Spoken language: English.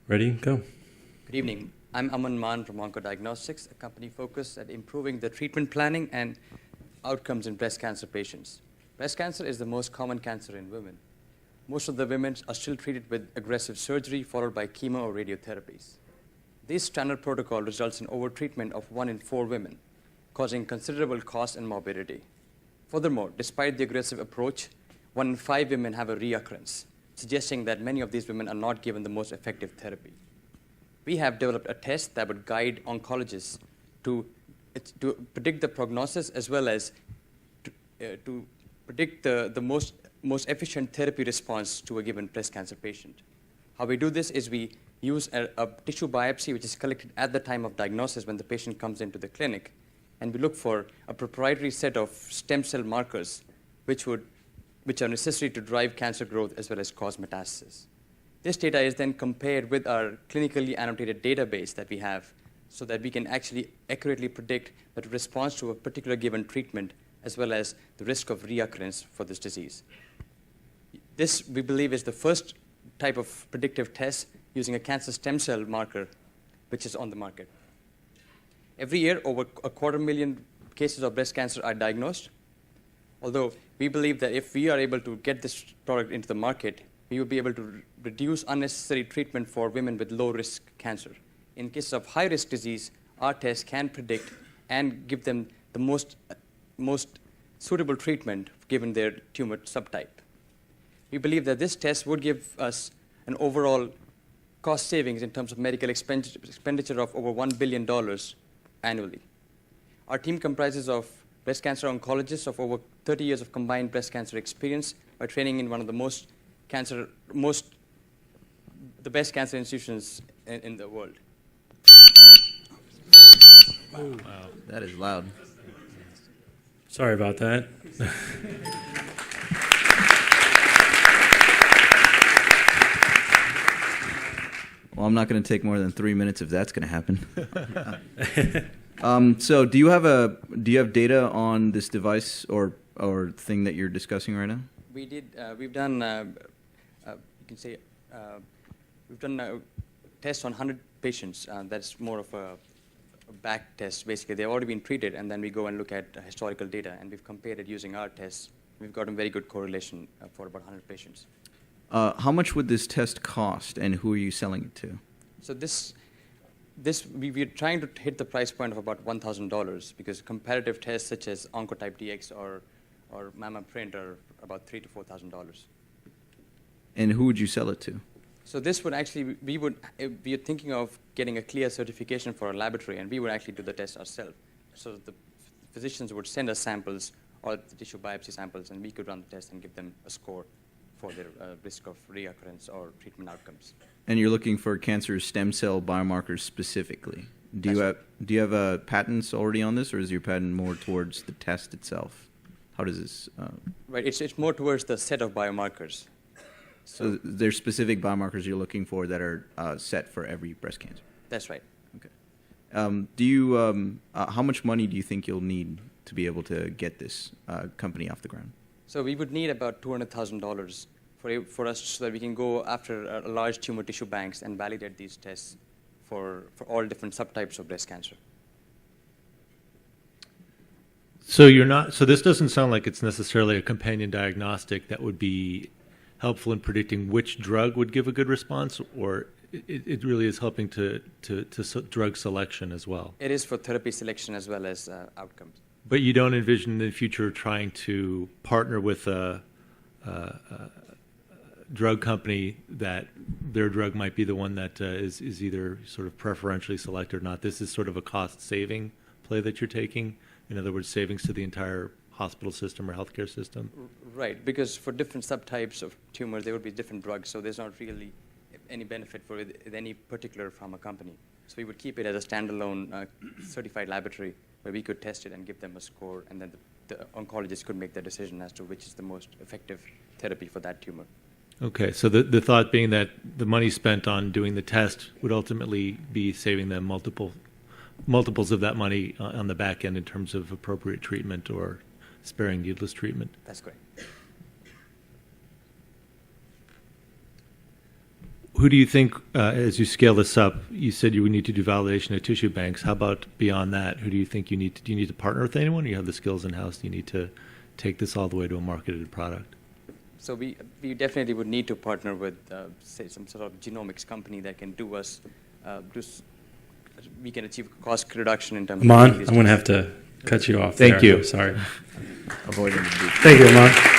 Ready? Go. Good evening. I'm Aman from Oncodiagnostix, a company focused at improving the treatment planning and outcomes in breast cancer patients. Breast cancer is the most common cancer in women. Most of the women are still treated with aggressive surgery followed by chemo or radiotherapies. This standard protocol results in overtreatment of 1 in 4 women, causing considerable cost and morbidity. Furthermore, despite the aggressive approach, 1 in 5 women have a reoccurrence, suggesting that many of these women are not given the most effective therapy. We have developed a test that would guide oncologists to predict the prognosis as well as to predict the most efficient therapy response to a given breast cancer patient. How we do this is we use a tissue biopsy which is collected at the time of diagnosis when the patient comes into the clinic, and we look for a proprietary set of stem cell markers which are necessary to drive cancer growth as well as cause metastasis. This data is then compared with our clinically annotated database that we have so that we can actually accurately predict the response to a particular given treatment as well as the risk of reoccurrence for this disease. This, we believe, is the first type of predictive test using a cancer stem cell marker which is on the market. Every year, over 250,000 cases of breast cancer are diagnosed, although we believe that if we are able to get this product into the market, we will be able to reduce unnecessary treatment for women with low-risk cancer. In cases of high-risk disease, our test can predict and give them the most suitable treatment given their tumor subtype. We believe that this test would give us an overall cost savings in terms of medical expenditure of over $1 billion annually. Our team comprises of breast cancer oncologists of over 30 years of combined breast cancer experience by training in one of the the best cancer institutions in the world. Wow. That is loud. Sorry about that. Well, I'm not going to take more than 3 minutes if that's going to happen. So, do you have data on this device or thing that you're discussing right now? We did. We've done. You can say we've done tests on 100 patients. That's more of a back test. Basically, they've already been treated, and then we go and look at historical data, and we've compared it using our tests. We've gotten very good correlation for about 100 patients. How much would this test cost, and who are you selling it to? So we're trying to hit the price point of about $1,000 because comparative tests such as Oncotype-DX or Mamma Print are about $3,000 to $4,000. And who would you sell it to? So this would actually, we are thinking of getting a CLIA certification for a laboratory, and we would actually do the test ourselves. So the physicians would send us samples or the tissue biopsy samples, and we could run the test and give them a score for their risk of reoccurrence or treatment outcomes. And you're looking for cancer stem cell biomarkers specifically. Do you have patents already on this, or is your patent more towards the test itself? How does this? Right, it's more towards the set of biomarkers. So there's specific biomarkers you're looking for that are set for every breast cancer. That's right. Okay. How much money do you think you'll need to be able to get this company off the ground? So we would need about $200,000 for us so that we can go after large tumor tissue banks and validate these tests for all different subtypes of breast cancer. So So this doesn't sound like it's necessarily a companion diagnostic that would be helpful in predicting which drug would give a good response, or it really is helping to drug selection as well. It is for therapy selection as well as outcomes. But you don't envision in the future trying to partner with a drug company that their drug might be the one that is either sort of preferentially selected or not. This is sort of a cost-saving play that you're taking. In other words, savings to the entire hospital system or healthcare system. Right, because for different subtypes of tumors, there would be different drugs, so there's not really any benefit for any particular pharma company. So we would keep it as a standalone certified laboratory where we could test it and give them a score, and then the oncologist could make the decision as to which is the most effective therapy for that tumor. Okay, so the thought being that the money spent on doing the test would ultimately be saving them multiples of that money on the back end in terms of appropriate treatment or sparing needless treatment. That's correct. who do you think, as you scale this up, you said you would need to do validation of tissue banks. How about beyond that? Who do you think you need to, do you need to partner with anyone? Or you have the skills in-house? Do you need to take this all the way to a marketed product? So we definitely would need to partner with, say, some sort of genomics company that can do us, we can achieve cost reduction in terms Aman, of. I'm going to have to cut you off. Thank there. you. Sorry. Avoiding the Thank you, Aman.